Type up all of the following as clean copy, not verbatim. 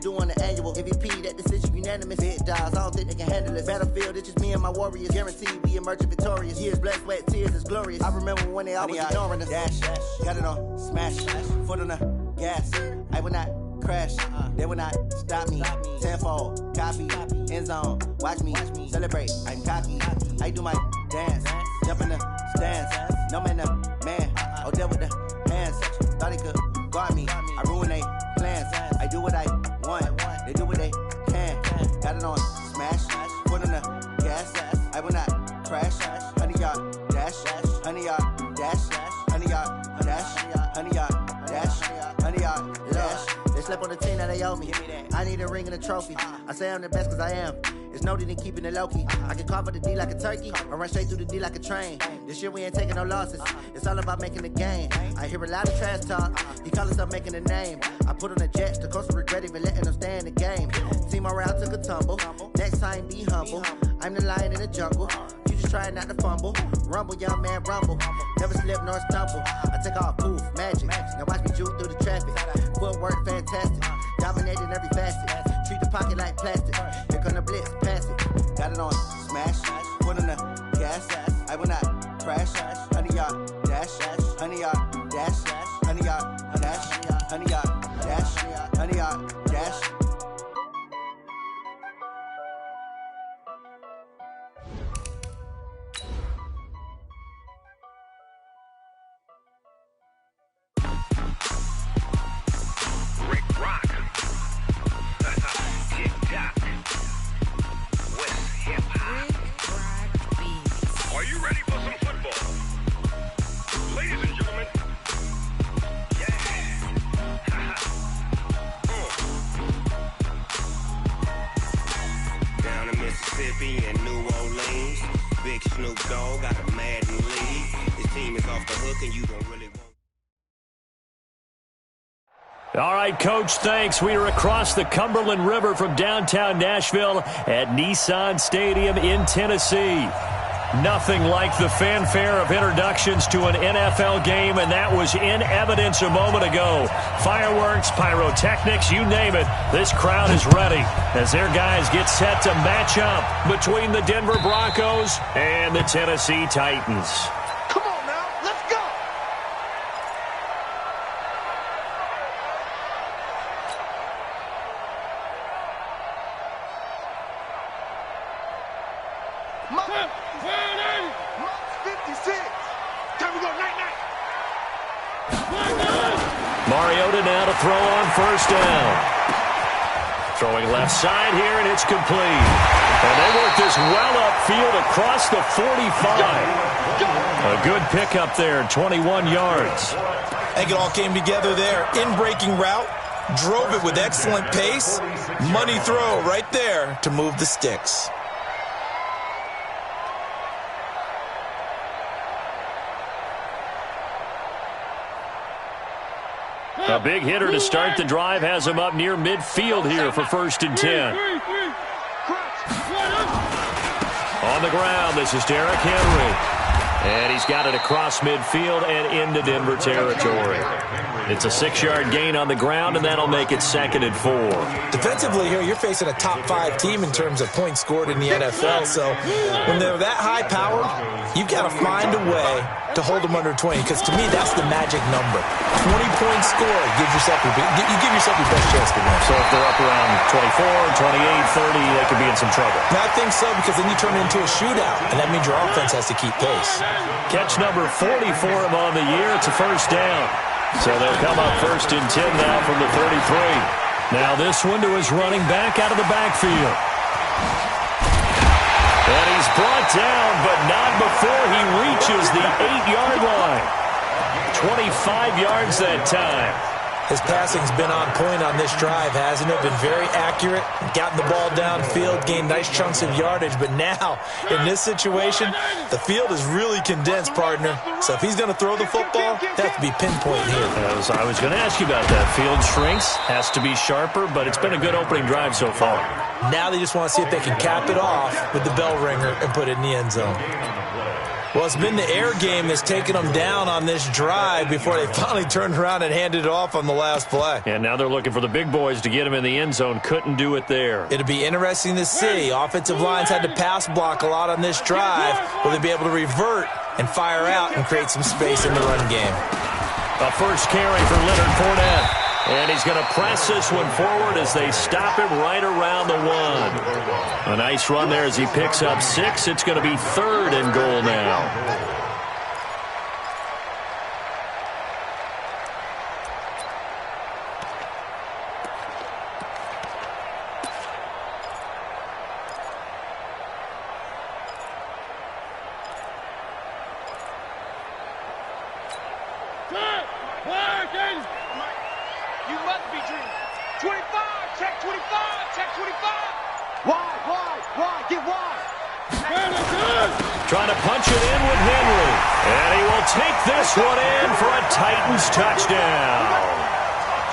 do on the annual. MVP, that decision unanimous. Big dogs, I don't think they can handle it. Battlefield, it's just me and my warriors. Guaranteed we emerging victorious. Years, blood, sweat, tears is glorious. I remember when they always ignoring us. Dash, got it on, smash, foot on the gas. I will not crash, they will not stop me. Tenfold, copy, end zone, watch me celebrate. I'm cocky, I do my dance, jump in the stands. No man, the man, Odell with the hands. Thought he could guard me, I ruin they plans. I do what I want, they do what they can. Got it on, smash, foot on the gas. I will not crash, 100-yard dash, 100-yard dash, 100-yard dash, 100-yard dash, 100-yard dash. They slept on the team that they owe me. I need a ring and a trophy. I say I'm the best cause I am. It's noted in keeping it low-key. I can carve up the D like a turkey or run straight through the D like a train. This year we ain't taking no losses. It's all about making the game. I hear a lot of trash talk. He call himself making a name. I put on the Jets. The coach will regret even letting them stay in the game. Team morale took a tumble. Next time be humble. I'm the lion in the jungle. You just try not to fumble. Rumble, young man, rumble. Never slip nor stumble. I take off, poof, magic. Now watch me juke through the traffic. Footwork fantastic. Dominating every facet. Treat the pocket like plastic. Here come the blitz, pass it. Got it on, smash. Foot on the gas. I will not crash. 100-yard dash. 100-yard dash. 100-yard dash. 100-yard dash. 100-yard dash. And New Orleans, Big Snoop Dogg got a Madden lead. His team is off the hook and you don't really want. All right, Coach, thanks. We are across the Cumberland River from downtown Nashville at Nissan Stadium in Tennessee. Nothing like the fanfare of introductions to an NFL game, and that was in evidence a moment ago. Fireworks, pyrotechnics, you name it. This crowd is ready as their guys get set to match up between the Denver Broncos and the Tennessee Titans. Come on now, let's go! Mariota now to throw on first down. Throwing left side here, and it's complete. And they work this well upfield across the 45. A good pickup there, 21 yards. I think it all came together there. In-breaking route, drove it with excellent pace. Money throw right there to move the sticks. A big hitter to start the drive has him up near midfield here for 1st and 10. On the ground, this is Derrick Henry. And he's got it across midfield and into Denver territory. It's a 6-yard gain on the ground, and that'll make it 2nd and 4. Defensively here, you're facing a top-5 team in terms of points scored in the NFL. So when they're that high-powered, you've got to find a way to hold them under 20, because to me, that's the magic number. 20-point score gives yourself you give yourself your best chance to win. So if they're up around 24, 28, 30, they could be in some trouble. I think so, because then you turn it into a shootout, and that means your offense has to keep pace. Catch number 40 for him on the year. It's a first down. So they'll come up 1st and 10 now from the 33. Now this one to his running back out of the backfield. And he's brought down, but not before he reaches the 8-yard line. 25 yards that time. His passing's been on point on this drive, hasn't it? Been very accurate, gotten the ball downfield, gained nice chunks of yardage. But now, in this situation, the field is really condensed, partner. So if he's going to throw the football, it has to be pinpoint here. I was going to ask you about that. Field shrinks, has to be sharper, but it's been a good opening drive so far. Now they just want to see if they can cap it off with the bell ringer and put it in the end zone. Well, it's been the air game that's taken them down on this drive before they finally turned around and handed it off on the last play. And now they're looking for the big boys to get him in the end zone. Couldn't do it there. It'll be interesting to see. Offensive lines had to pass block a lot on this drive. Will they be able to revert and fire out and create some space in the run game? A first carry for Leonard Fournette. And he's going to press this one forward as they stop him right around the 1. A nice run there as he picks up 6. It's going to be 3rd and goal now. You must be dreaming. 25, check 25, check 25. Wide, get wide. Trying to punch it in with Henry. And he will take this one in for a Titans touchdown.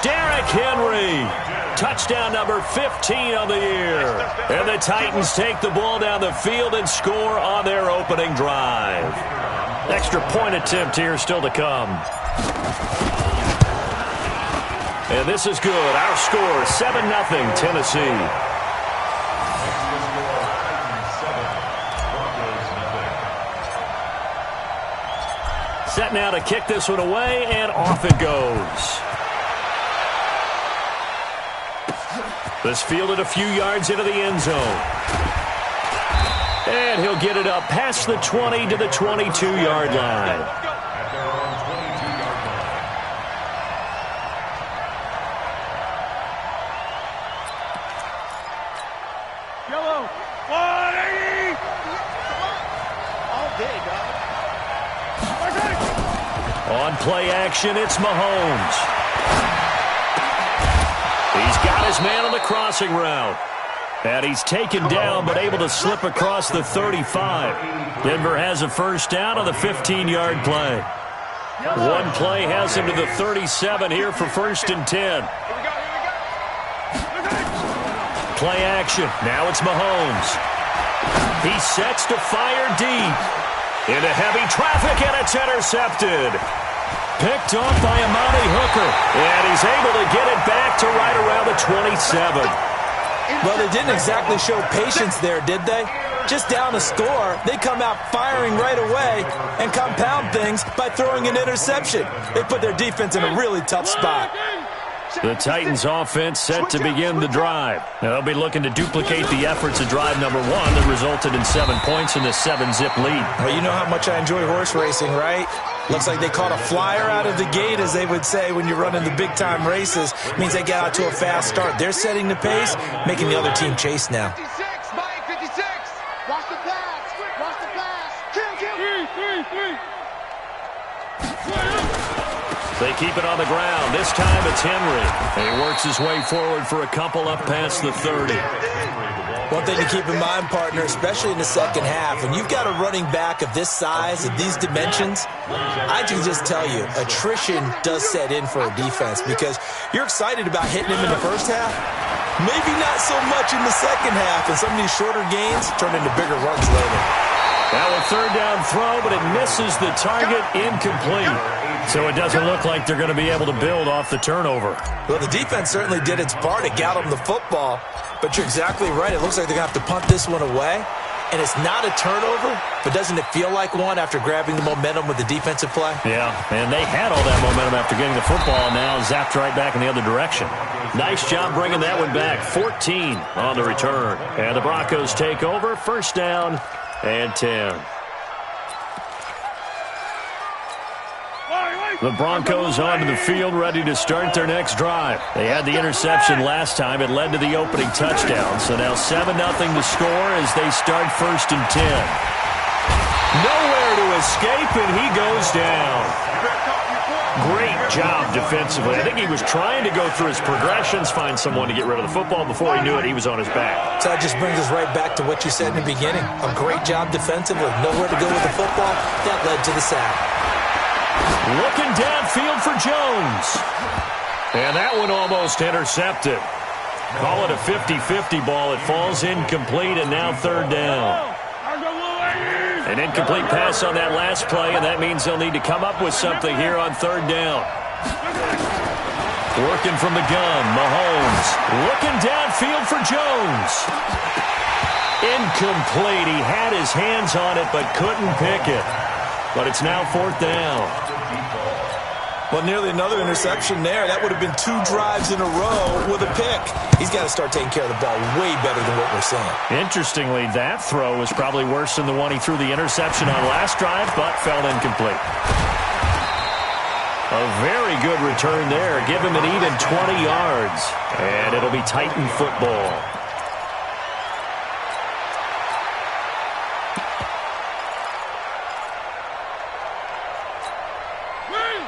Derrick Henry. Touchdown number 15 of the year. And the Titans take the ball down the field and score on their opening drive. Extra point attempt here still to come. And this is good. Our score, 7-0 Tennessee. Set now to kick this one away, and off it goes. This fielded a few yards into the end zone. And he'll get it up past the 20 to the 22-yard line. On play action, it's Mahomes. He's got his man on the crossing route. And he's taken down but able to slip across the 35. Denver has a first down on the 15-yard play. One play has him to the 37 here for 1st and 10. Play action. Now it's Mahomes. He sets to fire deep. Into heavy traffic, and it's intercepted. Picked off by Amani Hooker. And he's able to get it back to right around the 27. Well, they didn't exactly show patience there, did they? Just down a score, they come out firing right away and compound things by throwing an interception. They put their defense in a really tough spot. The Titans offense set to begin the drive. Now, they'll be looking to duplicate the efforts of drive number 1 that resulted in 7 points in the 7-zip lead. Well, you know how much I enjoy horse racing, right? Looks like they caught a flyer out of the gate, as they would say when you're running the big-time races. It means they get out to a fast start. They're setting the pace, making the other team chase now. 56, Mike, 56. Watch the pass. Watch the pass. Kill. They keep it on the ground. This time it's Henry. And he works his way forward for a couple up past the 30. One thing to keep in mind, partner, especially in the second half, when you've got a running back of this size, of these dimensions, I can just tell you, attrition does set in for a defense because you're excited about hitting him in the first half. Maybe not so much in the second half, and some of these shorter gains turn into bigger runs later. Now a 3rd down throw, but it misses the target, incomplete. So it doesn't look like they're going to be able to build off the turnover. Well, the defense certainly did its part to get them the football, but you're exactly right. It looks like they're going to have to punt this one away, and it's not a turnover, but doesn't it feel like one after grabbing the momentum with the defensive play? Yeah, and they had all that momentum after getting the football, and now zapped right back in the other direction. Nice job bringing that one back. 14 on the return. And the Broncos take over. 1st down and 10. The Broncos onto the field, ready to start their next drive. They had the interception last time. It led to the opening touchdown. So now 7-0 to score as they start 1st and 10. Nowhere to escape, and he goes down. Great job defensively. I think he was trying to go through his progressions, find someone to get rid of the football. Before he knew it, he was on his back. So that just brings us right back to what you said in the beginning. A great job defensively. Nowhere to go with the football. That led to the sack. Looking downfield for Jones. And that one almost intercepted. Call it a 50-50 ball. It falls incomplete, and now 3rd down. An incomplete pass on that last play, and that means they'll need to come up with something here on third down. Working from the gun, Mahomes. Looking downfield for Jones. Incomplete. He had his hands on it but couldn't pick it. But it's now fourth down. Well, nearly another interception there. That would have been 2 drives in a row with a pick. He's got to start taking care of the ball way better than what we're seeing. Interestingly, that throw was probably worse than the one he threw the interception on last drive, but fell incomplete. A very good return there. Give him an even 20 yards. And it'll be Titan football.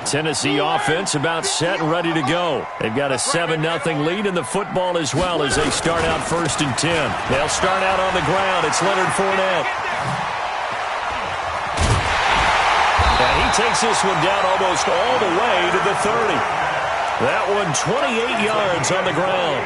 Tennessee offense about set and ready to go. They've got a 7-0 lead in the football as well as they start out 1st and 10. They'll start out on the ground. It's Leonard Fournette. And he takes this one down almost all the way to the 30. That one 28 yards on the ground.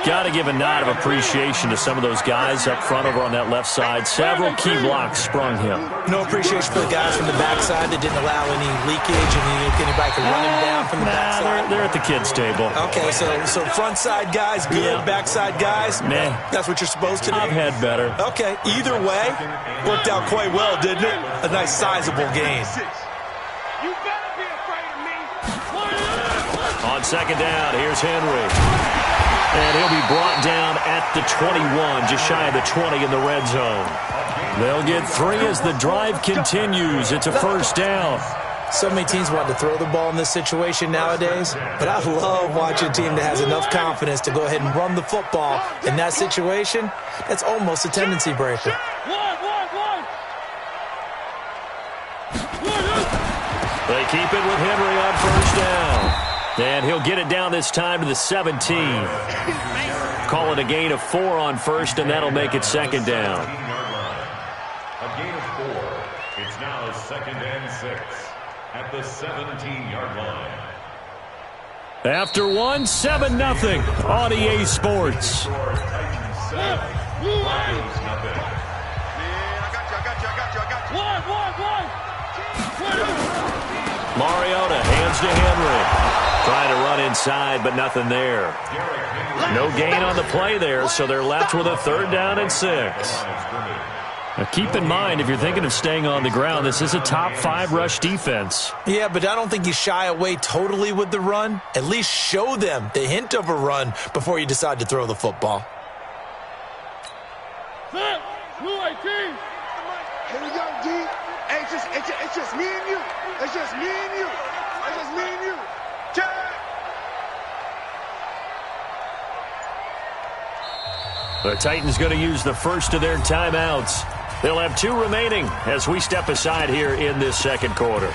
Got to give a nod of appreciation to some of those guys up front over on that left side. Several key blocks sprung him. No appreciation for the guys from the backside that didn't allow any leakage and anybody could run him down from the backside. They're at the kids' table. Okay, so front side guys good, Yeah. backside guys, Meh. that's what you're supposed to do. I've had better. Okay, either way, worked out quite well, didn't it? A nice sizable gain. You better be afraid of me. On second down, here's Henry. And he'll be brought down at the 21, just shy of the 20 in the red zone. They'll get 3 as the drive continues. It's a first down. So many teams want to throw the ball in this situation nowadays, but I love watching a team that has enough confidence to go ahead and run the football. In that situation, that's almost a tendency breaker. They keep it with Henry on first down. And he'll get it down this time to the 17. Call it a gain of 4 on first, and that'll make it second down. A gain of 4. It's now 2nd and 6 at the 17-yard line. After 1, 7-0 on EA Sports. Mariota hands to Henry. Trying to run inside, but nothing there. No gain on the play there, so they're left with a 3rd down and 6. Now keep in mind, if you're thinking of staying on the ground, this is a top 5 rush defense. Yeah, but I don't think you shy away totally with the run. At least show them the hint of a run before you decide to throw the football. Here we go, D. Hey, it's just me and you. It's just me and you. It's just me and you. The Titans going to use the first of their timeouts. They'll have 2 remaining as we step aside here in this second quarter.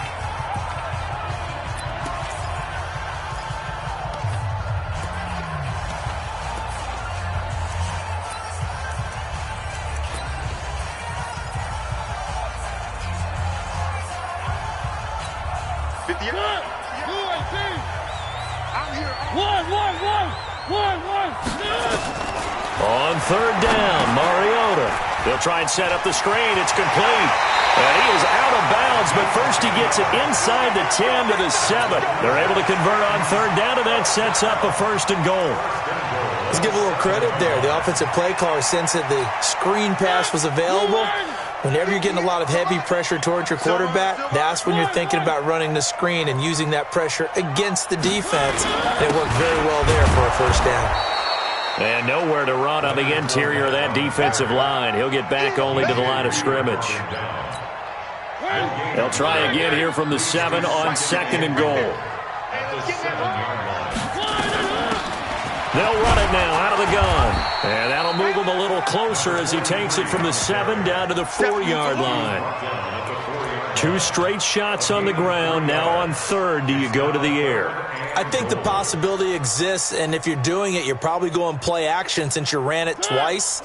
On 3rd down, Mariota. They'll try and set up the screen. It's complete. And he is out of bounds, but first he gets it inside the 10 to the 7. They're able to convert on 3rd down, and that sets up a 1st and goal. Let's give a little credit there. The offensive play caller sensed that the screen pass was available. Whenever you're getting a lot of heavy pressure towards your quarterback, that's when you're thinking about running the screen and using that pressure against the defense. And it worked very well there for a 1st down. And nowhere to run on the interior of that defensive line. He'll get back only to the line of scrimmage. They'll try again here from the 7 on 2nd and goal. They'll run it now out of the gun. And that'll move him a little closer as he takes it from the 7 down to the 4-yard line. 2 straight shots on the ground. Now on 3rd, do you go to the air? I think the possibility exists, and if you're doing it, you're probably going play action since you ran it twice.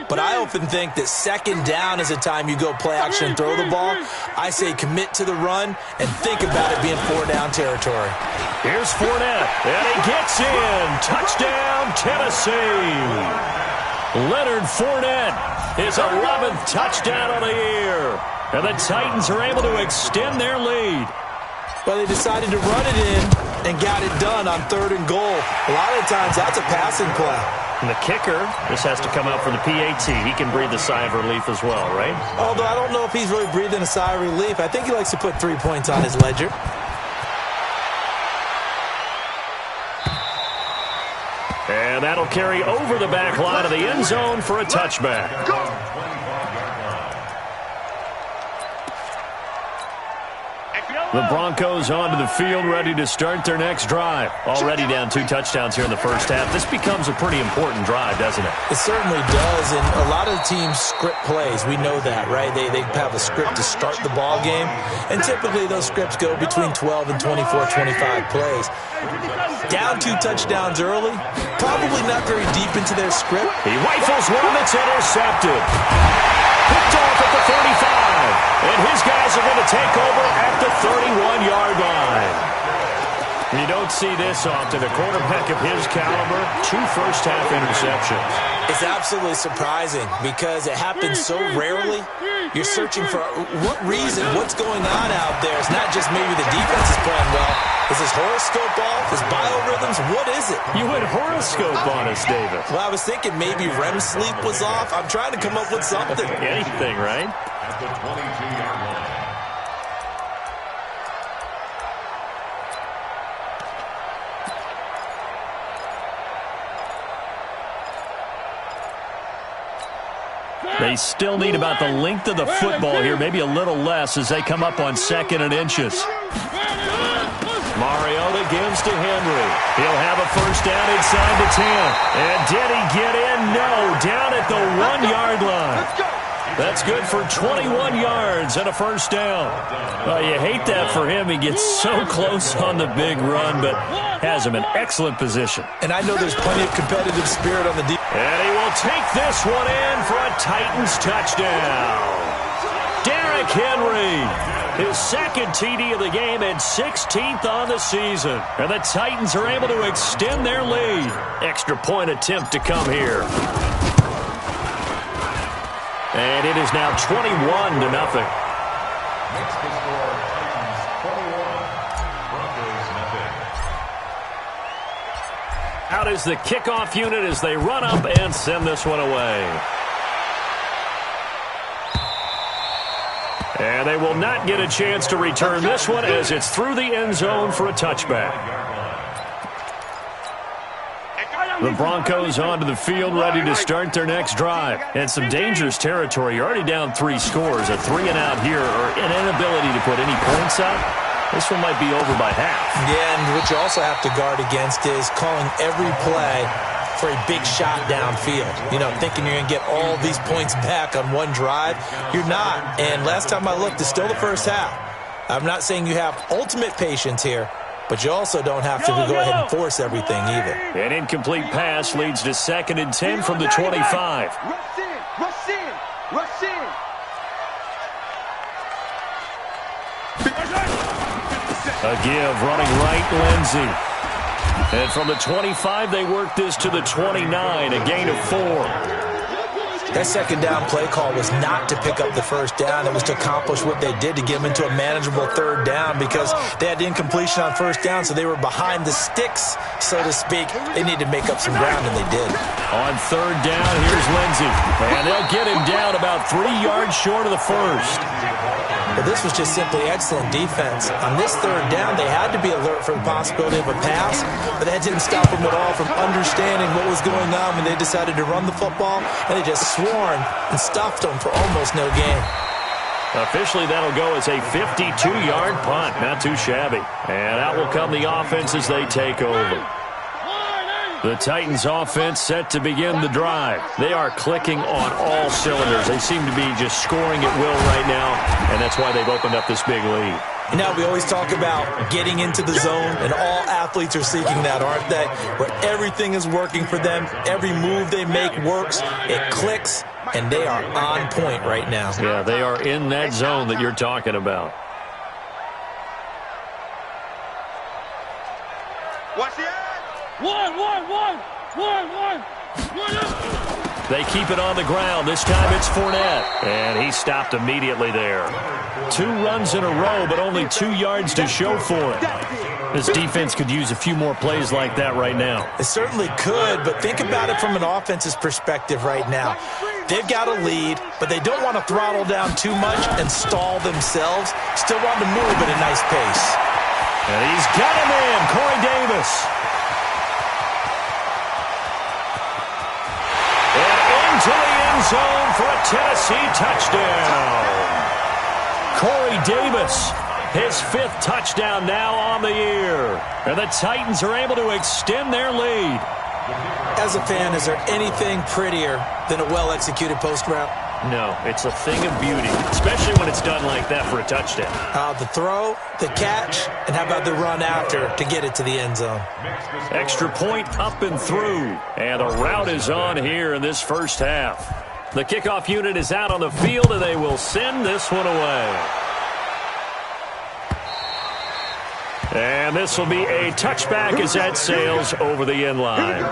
But I often think that 2nd down is the time you go play action and throw the ball. I say commit to the run and think about it being 4-down territory. Here's Fournette, and he gets in. Touchdown, Tennessee. Leonard Fournette, his 11th touchdown of the year. And the Titans are able to extend their lead. Well, they decided to run it in and got it done on 3rd and goal. A lot of times, that's a passing play. And the kicker, this has to come out for the PAT. He can breathe a sigh of relief as well, right? Although I don't know if he's really breathing a sigh of relief. I think he likes to put 3 points on his ledger. And that'll carry over the back line of the end zone for a touchback. The Broncos onto the field, ready to start their next drive. Already down 2 touchdowns here in the first half. This becomes a pretty important drive, doesn't it? It certainly does, and a lot of teams script plays. We know that, right? They have a script to start the ball game, and typically those scripts go between 12 and 24, 25 plays. Down 2 touchdowns early, probably not very deep into their script. He rifles one that's intercepted. Picked off at the 35. And his guys are going to take over at the 31-yard line. You don't see this often. A quarterback of his caliber, 2 first-half interceptions. It's absolutely surprising because it happens so rarely. You're searching for what reason, what's going on out there. It's not just maybe the defense is playing well. Is his horoscope off? His biorhythms? What is it? You went horoscope on us, David. Well, I was thinking maybe REM sleep was off. I'm trying to come up with something. Anything, right? At the 22-yard line. They still need about the length of the football here, maybe a little less as they come up on 2nd and inches. Mariota gives to Henry. He'll have a first down inside the 10. And did he get in? No, down at the 1-yard line. That's good for 21 yards and a first down. Well, you hate that for him. He gets so close on the big run, but has him in excellent position. And I know there's plenty of competitive spirit on the defense. And he will take this one in for a Titans touchdown. Derrick Henry, his 2nd TD of the game and 16th on the season. And the Titans are able to extend their lead. Extra point attempt to come here. And it is now 21-0. Next to score, Titans 21, Broncos nothing. Out is the kickoff unit as they run up and send this one away. And they will not get a chance to return this one as it's through the end zone for a touchback. The Broncos onto the field, ready to start their next drive. And some dangerous territory. You're already down 3 scores. A 3-and-out here, or an inability to put any points up. This one might be over by half. Yeah, and what you also have to guard against is calling every play for a big shot downfield. You know, thinking you're going to get all these points back on one drive. You're not. And last time I looked, it's still the first half. I'm not saying you have ultimate patience here, but you also don't have to go ahead and force everything either. An incomplete pass leads to 2nd and 10 from the 25. Rush in, rush in, rush in. A give running right, Lindsey. And from the 25, they work this to the 29, a gain of 4. That 2nd down play call was not to pick up the first down. It was to accomplish what they did to get them into a manageable 3rd down because they had incompletion on 1st down, so they were behind the sticks, so to speak. They needed to make up some ground, and they did. On 3rd down, here's Lindsey. And they'll get him down about 3 yards short of the first. But this was just simply excellent defense. On this 3rd down, they had to be alert for the possibility of a pass, but that didn't stop them at all from understanding what was going on when they decided to run the football, and they just swarmed and stuffed them for almost no gain. Officially, that'll go as a 52-yard punt. Not too shabby. And out will come the offense as they take over. The Titans offense set to begin the drive. They are clicking on all cylinders. They seem to be just scoring at will right now, and that's why they've opened up this big lead. You know, we always talk about getting into the zone, and all athletes are seeking that, aren't they? Where everything is working for them, every move they make works, it clicks, and they are on point right now. Yeah, they are in that zone that you're talking about. Watch the edge. One. They keep it on the ground. This time it's Fournette. And he stopped immediately there. 2 runs in a row, but only 2 yards to show for it. This defense could use a few more plays like that right now. It certainly could, but think about it from an offense's perspective right now. They've got a lead, but they don't want to throttle down too much and stall themselves. Still want to move at a nice pace. And he's got him in, Corey Davis. And into the end zone for a Tennessee touchdown. Corey Davis, his 5th touchdown now on the year. And the Titans are able to extend their lead. As a fan, is there anything prettier than a well-executed post route? No, it's a thing of beauty, especially when it's done like that for a touchdown. The throw, the catch, and how about the run after to get it to the end zone? Extra point up and through. And the route is on here in this first half. The kickoff unit is out on the field, and they will send this one away. And this will be a touchback as that sails over the end line.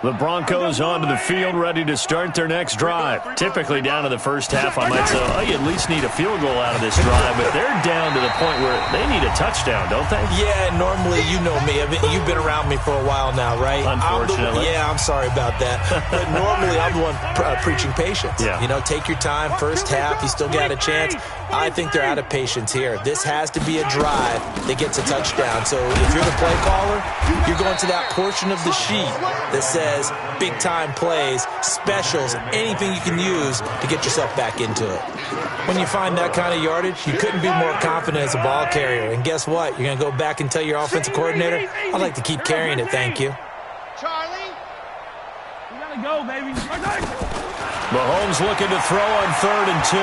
The Broncos onto the field, ready to start their next drive. Typically down to the first half, I might say, oh, you at least need a field goal out of this drive, but they're down to the point where they need a touchdown, don't they? Yeah, normally, you know me. You've been around me for a while now, right? Unfortunately. I'm sorry about that. But normally, I'm the one preaching patience. Yeah. You know, take your time, first half, you still got a chance. I think they're out of patience here. This has to be a drive that gets a touchdown. So if you're the play caller, you're going to that portion of the sheet that says big-time plays, specials, anything you can use to get yourself back into it. When you find that kind of yardage, you couldn't be more confident as a ball carrier. And guess what? You're going to go back and tell your offensive coordinator, I'd like to keep carrying it, thank you. Charlie, we got to go, baby. Mahomes looking to throw on 3rd and 2.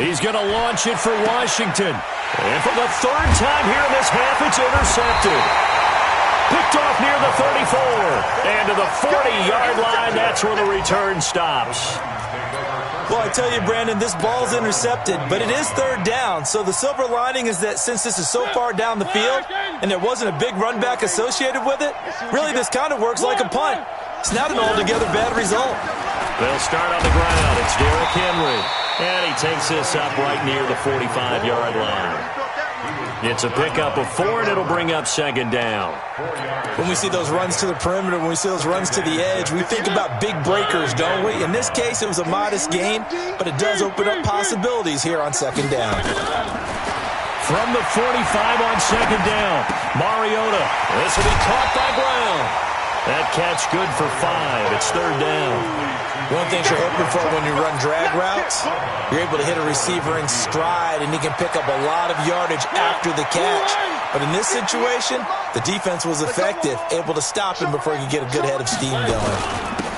He's going to launch it for Washington. And for the 3rd time here in this half, it's intercepted. Picked off near the 34. And to the 40-yard line, that's where the return stops. Well, I tell you, Brandon, this ball's intercepted, but it is 3rd down. So the silver lining is that since this is so far down the field and there wasn't a big run back associated with it, really this kind of works like a punt. It's not an altogether bad result. They'll start on the ground. It's Derrick Henry. And he takes this up right near the 45-yard line. It's a pickup of 4, and it'll bring up 2nd down. When we see those runs to the perimeter, when we see those runs to the edge, we think about big breakers, don't we? In this case, it was a modest gain, but it does open up possibilities here on 2nd down. From the 45 on 2nd down, Mariota. This will be caught by Brown. That catch good for 5. It's 3rd down. One thing you're hoping for when you run drag routes, you're able to hit a receiver in stride, and he can pick up a lot of yardage after the catch. But in this situation, the defense was effective, able to stop him before he could get a good head of steam going.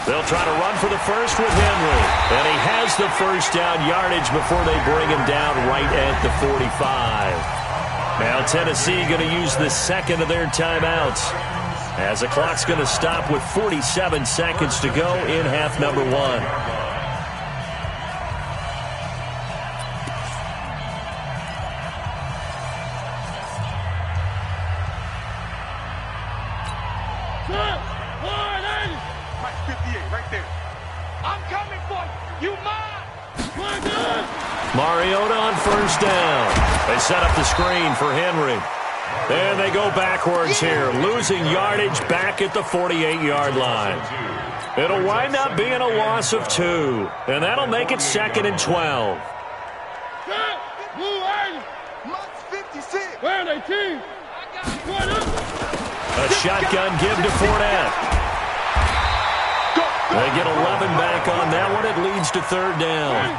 They'll try to run for the first with Henry. And he has the first down yardage before they bring him down right at the 45. Now Tennessee going to use the 2nd of their timeouts, as the clock's going to stop with 47 seconds to go in half number 1. Mike 58, right there. I'm coming for you. You mine. Mariota on 1st down. They set up the screen for Henry. And they go backwards here, losing yardage back at the 48-yard line. It'll wind up being a loss of 2, and that'll make it 2nd and 12. A shotgun give to Fournette. They get 11 back on that one. It leads to 3rd down.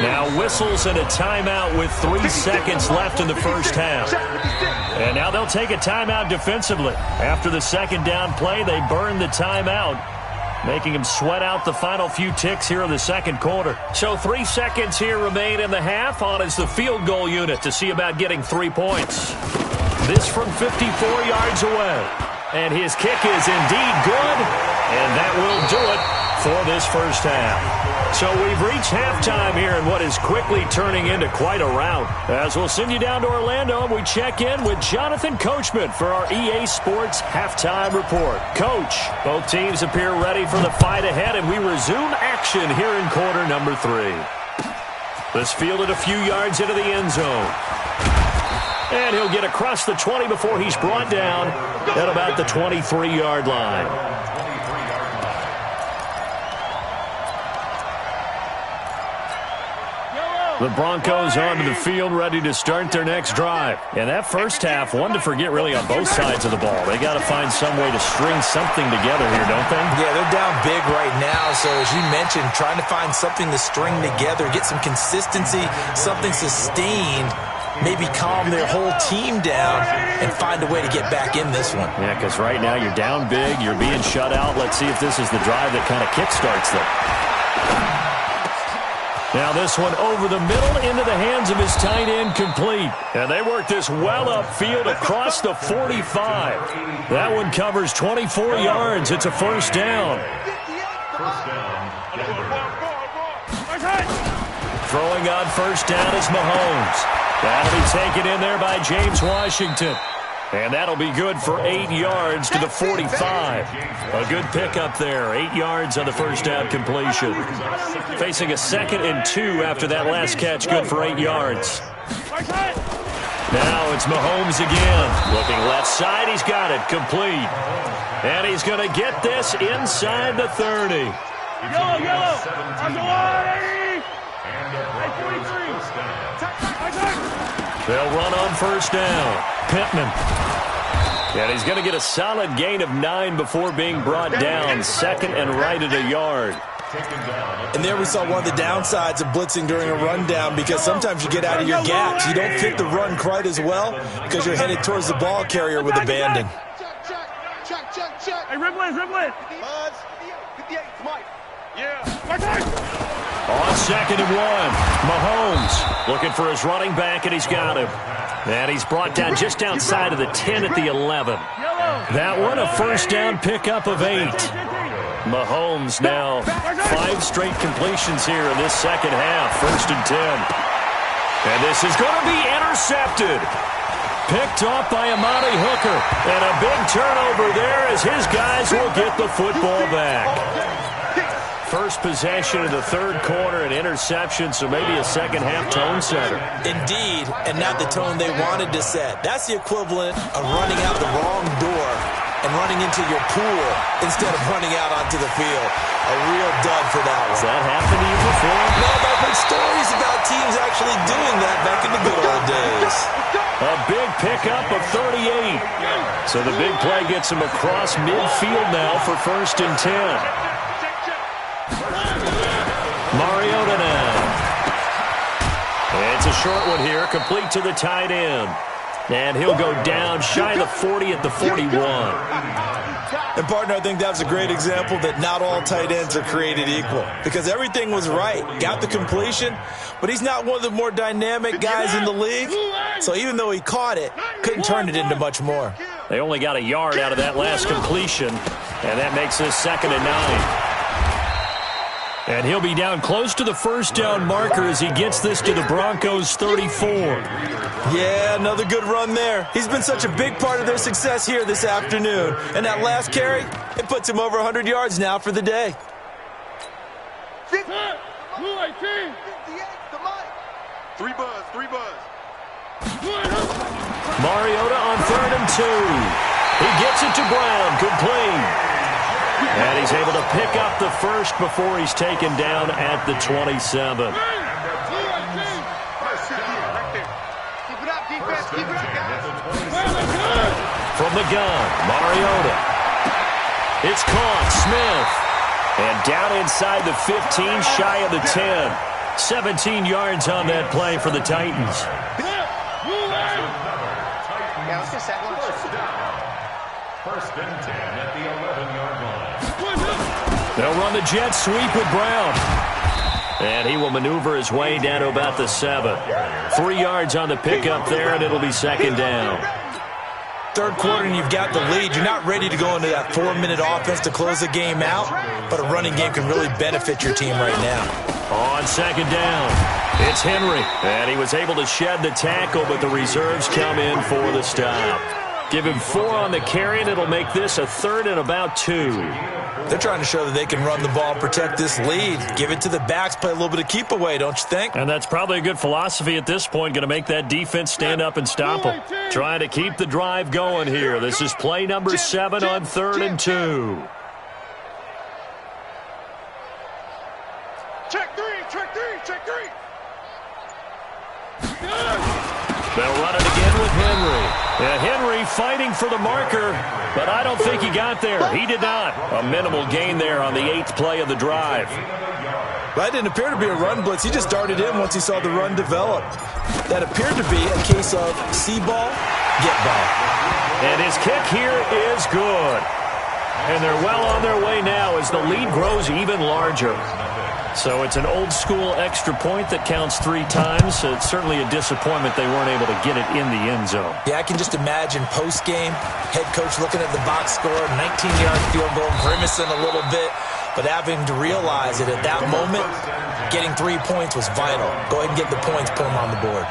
Now whistles and a timeout with 3 seconds left in the first half. And now they'll take a timeout defensively. After the 2nd down play, they burn the timeout, making them sweat out the final few ticks here in the 2nd quarter. So 3 seconds here remain in the half. On is the field goal unit to see about getting 3 points. This from 54 yards away. And his kick is indeed good. And that will do it for this first half. So we've reached halftime here in what is quickly turning into quite a rout. As we'll send you down to Orlando, we check in with Jonathan Coachman for our EA Sports Halftime Report. Coach, both teams appear ready for the fight ahead, and we resume action here in quarter number 3. This fielded a few yards into the end zone. And he'll get across the 20 before he's brought down at about the 23-yard line. The Broncos onto the field ready to start their next drive. And that first half, one to forget really on both sides of the ball. They got to find some way to string something together here, don't they? Yeah, they're down big right now. So as you mentioned, trying to find something to string together, get some consistency, something sustained, maybe calm their whole team down and find a way to get back in this one. Yeah, because right now you're down big, you're being shut out. Let's see if this is the drive that kind of kickstarts them. Now this one over the middle into the hands of his tight end, complete. And they work this well upfield across the 45. That one covers 24 yards. It's a first down. Throwing on first down is Mahomes. That'll be taken in there by James Washington. And that'll be good for 8 yards to the 45. A good pickup there. 8 yards on the first down completion. Facing a 2nd and 2 after that last catch. Good for 8 yards. Now it's Mahomes again. Looking left side. He's got it. Complete. And he's going to get this inside the 30. They'll run on first down. Pittman. And he's going to get a solid gain of 9 before being brought down. 2nd and right at a yard. And there we saw one of the downsides of blitzing during a rundown, because sometimes you get out of your gaps. You don't fit the run quite as well because you're headed towards the ball carrier with abandon. Check. Hey, Riblin. Buzz. 58, Mike. Yeah. On 2nd and 1, Mahomes looking for his running back, and he's got him. And he's brought down just outside of the 10 at the 11. That one a first down pickup of 8. Mahomes now 5 straight completions here in this second half. 1st and 10. And this is going to be intercepted. Picked off by Amani Hooker. And a big turnover there as his guys will get the football back. First possession of the 3rd quarter, an interception, so maybe a second-half tone setter. Indeed, and not the tone they wanted to set. That's the equivalent of running out the wrong door and running into your pool instead of running out onto the field. A real dud for that one. Has that happened to you before? No, but I've heard stories about teams actually doing that back in the good old days. A big pickup of 38. So the big play gets him across midfield now for 1st and 10. Mariota now. It's a short one here, complete to the tight end. And he'll go down shy of the 40 at the 41. And, partner, I think that's a great example that not all tight ends are created equal, because everything was right. Got the completion, but he's not one of the more dynamic guys in the league. So even though he caught it, couldn't turn it into much more. They only got a yard out of that last completion, and that makes this 2nd and 9. And he'll be down close to the first down marker as he gets this to the Broncos' 34. Yeah, another good run there. He's been such a big part of their success here this afternoon. And that last carry, it puts him over 100 yards now for the day. 3 buzz. Mariota on 3rd and 2. He gets it to Brown, complete. And he's able to pick up the first before he's taken down at the 27. From the gun, Mariota. It's caught, Smith. And down inside the 15, shy of the 10. 17 yards on that play for the Titans. First and 10 at the 11-yard line. They'll run the jet sweep with Brown. And he will maneuver his way down to about the 7. 3 yards on the pickup there, and it'll be 2nd down. Third quarter and you've got the lead. You're not ready to go into that 4-minute offense to close the game out, but a running game can really benefit your team right now. On second down, it's Henry. And he was able to shed the tackle, but the reserves come in for the stop. Give him 4 on the carry, and it'll make this a 3rd and about 2. They're trying to show that they can run the ball, protect this lead. Give it to the backs, play a little bit of keep away, don't you think? And that's probably a good philosophy at this point, going to make that defense stand up and stop them. Trying to keep the drive going here. This is play number 7 on 3rd and 2. Check three, check three, check three. They'll run it again with Henry. Yeah, Henry fighting for the marker, but I don't think he got there. He did not. A minimal gain there on the 8th play of the drive. That didn't appear to be a run blitz. He just darted in once he saw the run develop. That appeared to be a case of see ball, get ball. And his kick here is good. And they're well on their way now as the lead grows even larger. So it's an old-school extra point that counts 3 times. So it's certainly a disappointment they weren't able to get it in the end zone. Yeah, I can just imagine post-game, head coach looking at the box score, 19-yard field goal, grimacing a little bit, but having to realize that at that moment, getting 3 points was vital. Go ahead and get the points, put them on the board.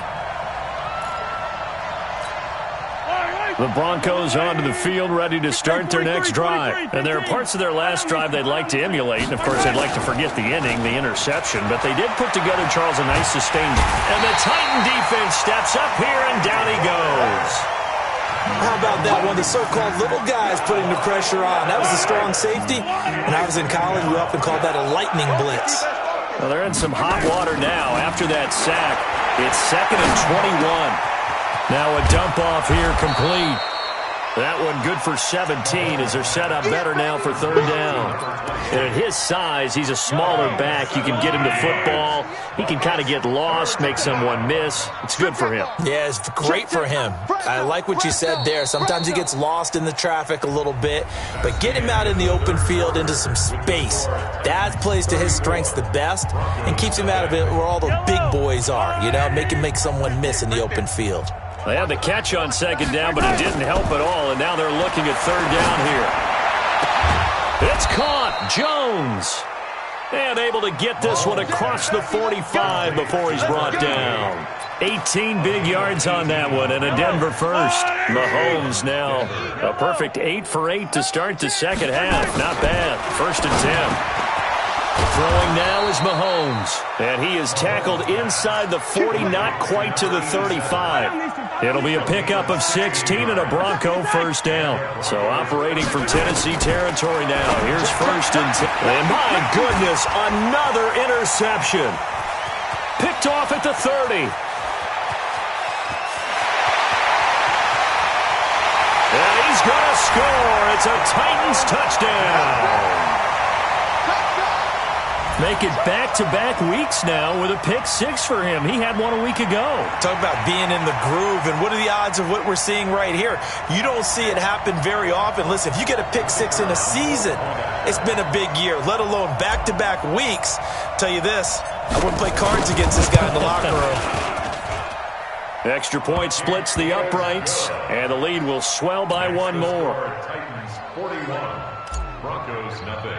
The Broncos onto the field, ready to start their next drive. And there are parts of their last drive they'd like to emulate. And, of course, they'd like to forget the ending, the interception. But they did put together, Charles, a nice sustained. And the Titan defense steps up here, and down he goes. How about that one? The so-called little guys putting the pressure on. That was a strong safety. When I was in college, we often called that a lightning blitz. Well, they're in some hot water now after that sack. It's 2nd and 21. Now a dump off here complete. That one good for 17 as they're set up better now for 3rd down. And at his size, he's a smaller back. You can get him to football. He can kind of get lost, make someone miss. It's good for him. Yeah, it's great for him. I like what you said there. Sometimes he gets lost in the traffic a little bit, but get him out in the open field into some space. That plays to his strengths the best and keeps him out of it where all the big boys are, you know, make someone miss in the open field. They had the catch on 2nd down, but it didn't help at all, and now they're looking at 3rd down here. It's caught. Jones. And able to get this one across the 45 before he's brought down. 18 big yards on that one, and a Denver first. Mahomes now a perfect 8 for 8 to start the second half. Not bad. 1st and 10. Throwing now is Mahomes, and he is tackled inside the 40, not quite to the 35. It'll be a pickup of 16 and a Bronco first down. So operating from Tennessee territory now. Here's 1st and 10. And my goodness, another interception. Picked off at the 30. And he's going to score. It's a Titans touchdown. Make it back-to-back weeks now with a pick 6 for him. He had one a week ago. Talk about being in the groove, and what are the odds of what we're seeing right here? You don't see it happen very often. Listen, if you get a pick 6 in a season, it's been a big year, let alone back-to-back weeks. Tell you this, I wouldn't play cards against this guy in the locker room. Extra point splits the uprights, and the lead will swell by one more. Titans 41, Broncos nothing.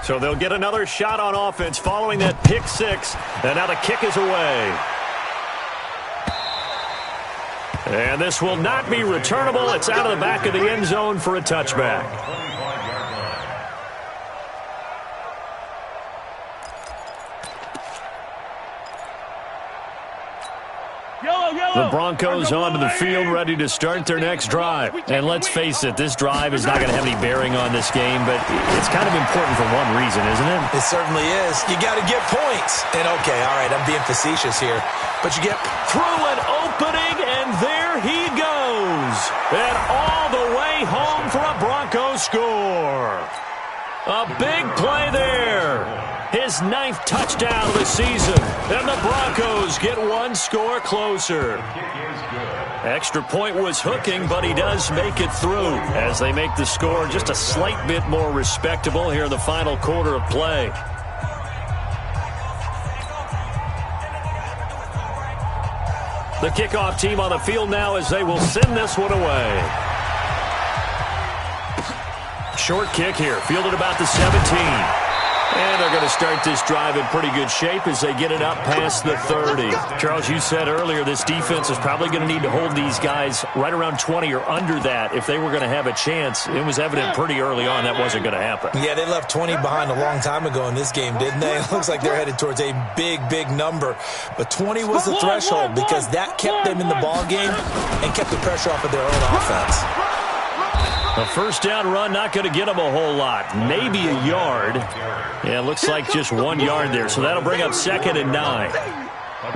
So they'll get another shot on offense following that pick 6. And now the kick is away. And this will not be returnable. It's out of the back of the end zone for a touchback. The Broncos onto the field, ready to start their next drive. And let's face it, this drive is not going to have any bearing on this game, but it's kind of important for one reason, isn't it? It certainly is. You got to get points. And okay, all right, I'm being facetious here, but you get through an opening, and there he goes. And all the way home for a Broncos score. A big play there. His 9th touchdown of the season. And the Broncos get one score closer. Extra point was hooking, but he does make it through as they make the score just a slight bit more respectable here in the final quarter of play. The kickoff team on the field now as they will send this one away. Short kick here, fielded about the 17. And they're going to start this drive in pretty good shape as they get it up past the 30. Charles, you said earlier this defense is probably going to need to hold these guys right around 20 or under that if they were going to have a chance. It was evident pretty early on that wasn't going to happen. Yeah, they left 20 behind a long time ago in this game, didn't they? It looks like they're headed towards a big, big number. But 20 was the threshold because that kept them in the ball game and kept the pressure off of their own offense. A first down run, not going to get them a whole lot. Maybe a yard. Yeah, it looks like just 1 yard there. So that'll bring up 2nd and 9.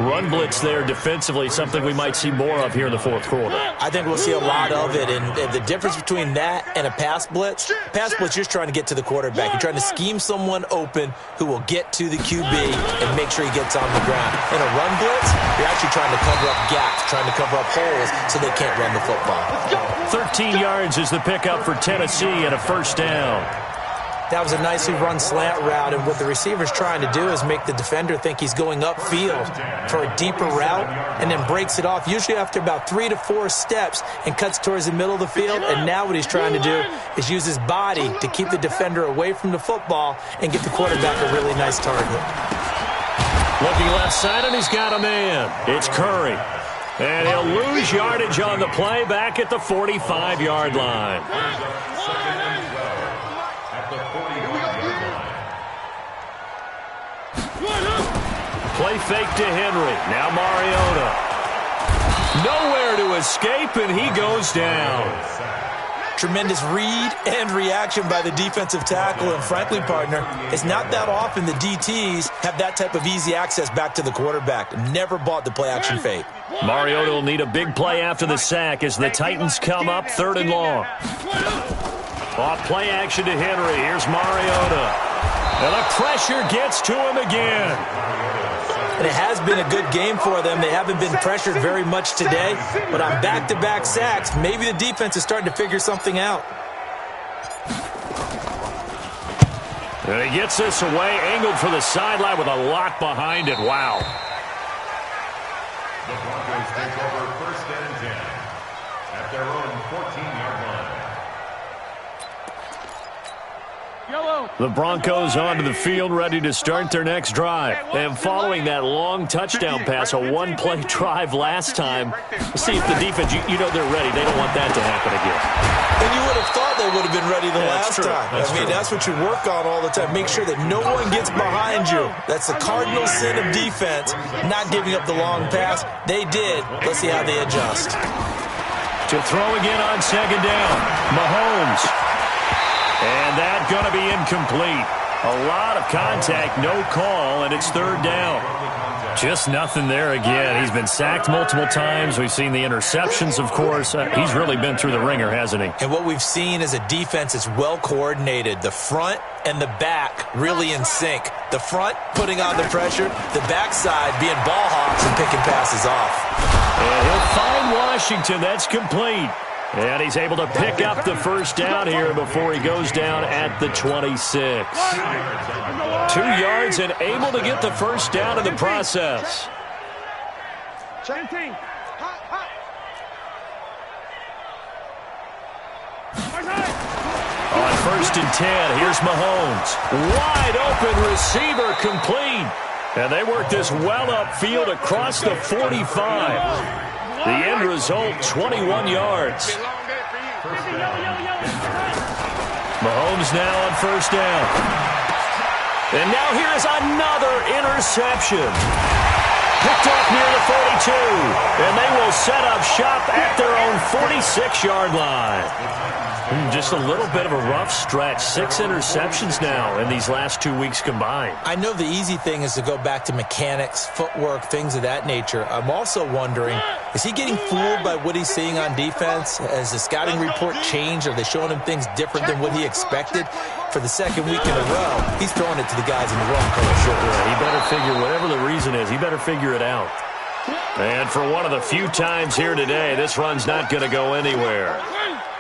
Run blitz there defensively, something we might see more of here in the fourth quarter. I think we'll see a lot of it, and the difference between that and a pass blitz, you're just trying to get to the quarterback. You're trying to scheme someone open who will get to the QB and make sure he gets on the ground. In a run blitz, you're actually trying to cover up gaps, trying to cover up holes so they can't run the football. 13 yards is the pickup for Tennessee and a first down. That was a nicely run slant route, and what the receiver's trying to do is make the defender think he's going upfield for a deeper route and then breaks it off, usually after about 3 to 4 steps, and cuts towards the middle of the field. And now what he's trying to do is use his body to keep the defender away from the football and get the quarterback a really nice target. Looking left side, and he's got a man. It's Curry. And he'll lose yardage on the play back at the 45-yard line. Play fake to Henry. Now Mariota. Nowhere to escape, and he goes down. Tremendous read and reaction by the defensive tackle. And frankly, partner, it's not that often the DTs have that type of easy access back to the quarterback. Never bought the play-action fake. Mariota will need a big play after the sack as the Titans come up 3rd and long. Off play action to Henry. Here's Mariota. And the pressure gets to him again. And it has been a good game for them. They haven't been pressured very much today. But on back-to-back sacks, maybe the defense is starting to figure something out. And he gets this away, angled for the sideline with a lot behind it. Wow. The Broncos take over 1st and 10 at their own 14-yard line. The Broncos onto the field, ready to start their next drive. And following that long touchdown pass, a one-play drive last time, see if the defense, you know they're ready. They don't want that to happen again. And you would have thought they would have been ready the last time. That's what you work on all the time. Make sure that no one gets behind you. That's the cardinal sin of defense, not giving up the long pass. They did. Let's see how they adjust. To throw again on 2nd down, Mahomes. And that's going to be incomplete. A lot of contact, no call, and it's 3rd down. Just nothing there again. He's been sacked multiple times. We've seen the interceptions, of course. He's really been through the ringer, hasn't he? And what we've seen is a defense that's well coordinated. The front and the back really in sync. The front putting on the pressure, the backside being ball hawks and picking passes off. And he'll find Washington. That's complete. And he's able to pick up the first down here before he goes down at the 26. 2 yards and able to get the first down in the process. On 1st and 10, here's Mahomes. Wide open receiver, complete. And they work this well upfield across the 45. The end result, 21 yards. Mahomes now on 1st down. And now here's another interception. Picked up near the 42. And they will set up shop at their own 46-yard line. Just a little bit of a rough stretch. 6 interceptions now in these last 2 weeks combined. I know the easy thing is to go back to mechanics, footwork, things of that nature. I'm also wondering, is he getting fooled by what he's seeing on defense? Has the scouting report changed? Are they showing him things different than what he expected? For the 2nd week in a row, he's throwing it to the guys in the wrong color shirt. Yeah, he better figure, whatever the reason is, he better figure it out. And for one of the few times here today, this run's not going to go anywhere.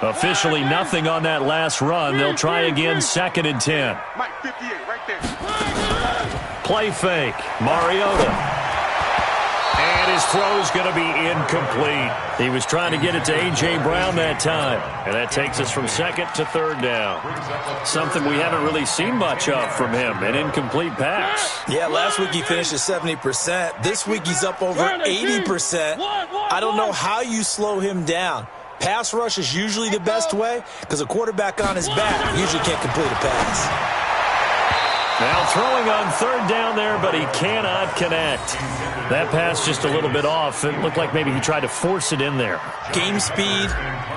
Officially nothing on that last run. They'll try again 2nd and 10. Play fake. Mariota. And his throw's going to be incomplete. He was trying to get it to A.J. Brown that time. And that takes us from second to third down. Something we haven't really seen much of from him, an incomplete pass. Yeah, last week he finished at 70%. This week he's up over 80%. I don't know how you slow him down. Pass rush is usually the best way because a quarterback on his back usually can't complete a pass. Now throwing on third down there, but he cannot connect. That pass just a little bit off. It looked like maybe he tried to force it in there. Game speed,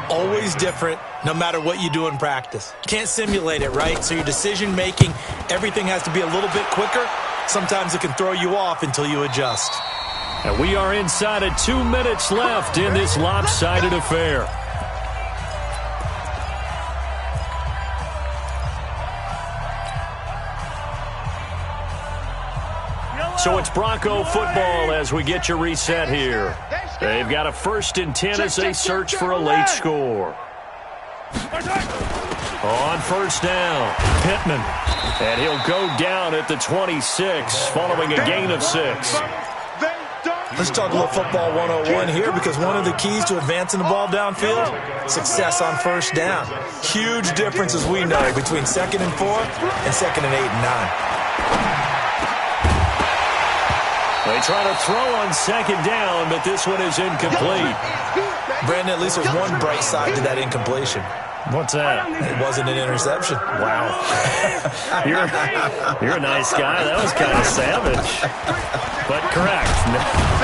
always different, no matter what you do in practice. Can't simulate it, right? So your decision-making, everything has to be a little bit quicker. Sometimes it can throw you off until you adjust. And we are inside of 2 minutes left in this lopsided affair. So it's Bronco football as we get your reset here. They've got a 1st and 10 as they search for a late score. On first down, Pittman. And he'll go down at the 26 following a gain of 6. Let's talk a little football 101 here because one of the keys to advancing the ball downfield, success on first down. Huge difference, as we know, between 2nd and 4 and 2nd and 8 and 9. They try to throw on 2nd down, but this one is incomplete. Brandon, at least there's one bright side to that incompletion. What's that? It wasn't an interception. Wow. You're a nice guy. That was kind of savage. But correct.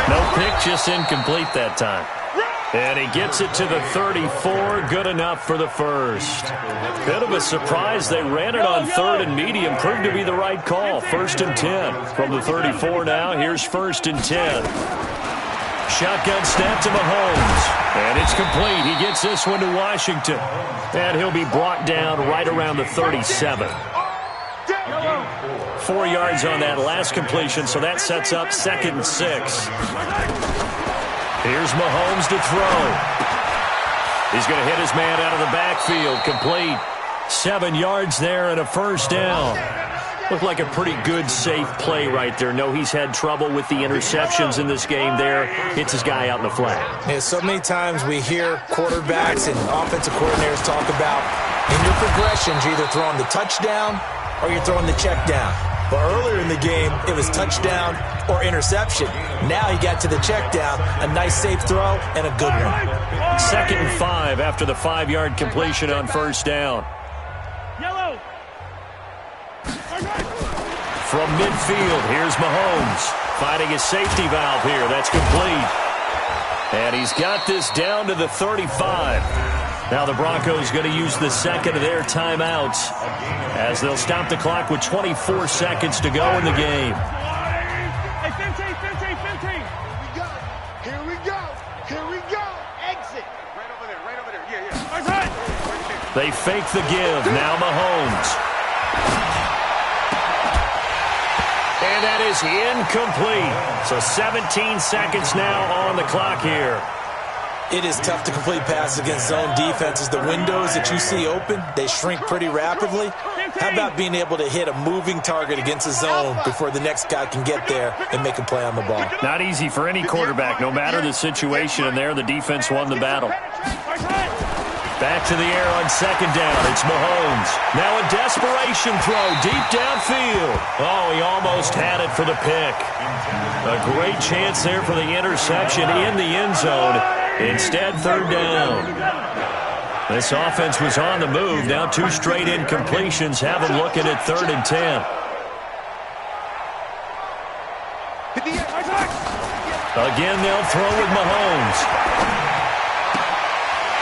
No pick, just incomplete that time. And he gets it to the 34. Good enough for the first. Bit of a surprise. They ran it on 3rd and medium. Proved to be the right call. 1st and 10 from the 34 now. Here's 1st and 10. Shotgun snap to Mahomes. And it's complete. He gets this one to Washington. And he'll be brought down right around the 37. 4 yards on that last completion, so that sets up 2nd and 6. Here's Mahomes to throw. He's going to hit his man out of the backfield. Complete. 7 yards there and a first down. Looked like a pretty good, safe play right there. No, he's had trouble with the interceptions in this game there. Hits his guy out in the flat. Yeah, so many times we hear quarterbacks and offensive coordinators talk about in your progressions, you're either throwing the touchdown or you're throwing the check down. But earlier in the game, it was touchdown or interception. Now he got to the check down, a nice safe throw, and a good one. 2nd and 5 after the 5-yard completion on first down. Yellow. From midfield, here's Mahomes. Finding his safety valve here. That's complete. And he's got this down to the 35. Now the Broncos going to use the 2nd of their timeouts as they'll stop the clock with 24 seconds to go in the game. Hey, 15. Here we go. Exit. Right over there. Yeah. They fake the give. Now Mahomes. And that is incomplete. So 17 seconds now on the clock here. It is tough to complete passes against zone defenses. The windows that you see open, they shrink pretty rapidly. How about being able to hit a moving target against a zone before the next guy can get there and make a play on the ball? Not easy for any quarterback, no matter the situation, and there the defense won the battle. Back to the air on 2nd down. It's Mahomes. Now a desperation throw deep downfield. Oh, he almost had it for the pick. A great chance there for the interception in the end zone. Instead, 3rd down. This offense was on the move. Now 2 straight incompletions have them looking at 3rd and 10. Again, they'll throw with Mahomes.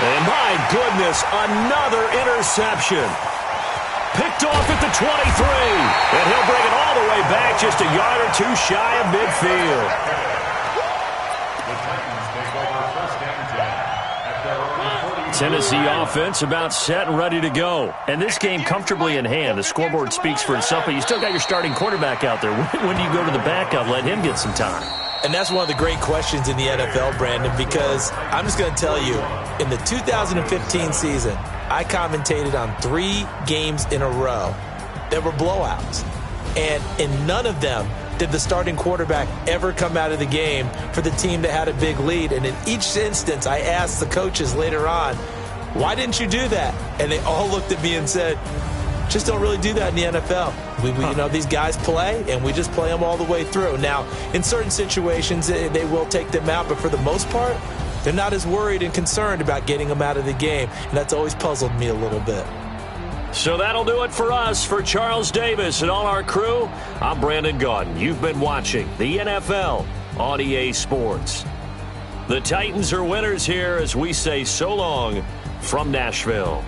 And my goodness, another interception. Picked off at the 23. And he'll bring it all the way back just a yard or 2 shy of midfield. Tennessee offense about set and ready to go. And this game comfortably in hand. The scoreboard speaks for itself, but you still got your starting quarterback out there. When do you go to the backup? Let him get some time. And that's one of the great questions in the NFL, Brandon, because I'm just going to tell you, in the 2015 season, I commentated on 3 games in a row that were blowouts. And in none of them did the starting quarterback ever come out of the game for the team that had a big lead. And in each instance, I asked the coaches later on, why didn't you do that? And they all looked at me and said, just don't really do that in the NFL. You know, these guys play, and we just play them all the way through. Now, in certain situations, they will take them out, but for the most part, they're not as worried and concerned about getting them out of the game, and that's always puzzled me a little bit. So that'll do it for us. For Charles Davis and all our crew, I'm Brandon Gaudin. You've been watching the NFL on EA Sports. The Titans are winners here as we say so long from Nashville.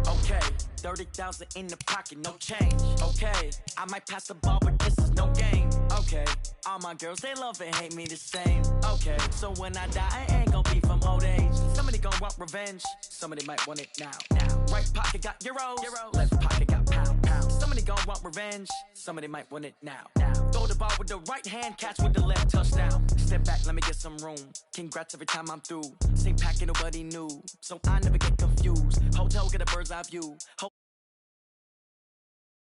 Okay, 30,000 in the pocket, no change. Okay, I might pass the ball, but this is no game. Okay, all my girls, they love and hate me the same. Okay, so when I die, I ain't gonna be from old age. Somebody gonna want revenge, somebody might want it now. Right pocket got euros, left pocket got pound. Somebody gonna want revenge, somebody might want it now. Throw the the ball with the right hand, catch with the left, touchdown. Step back, let me get some room. Congrats every time I'm through. Same pack and nobody knew, so I never get confused. Hotel, get a bird's eye view.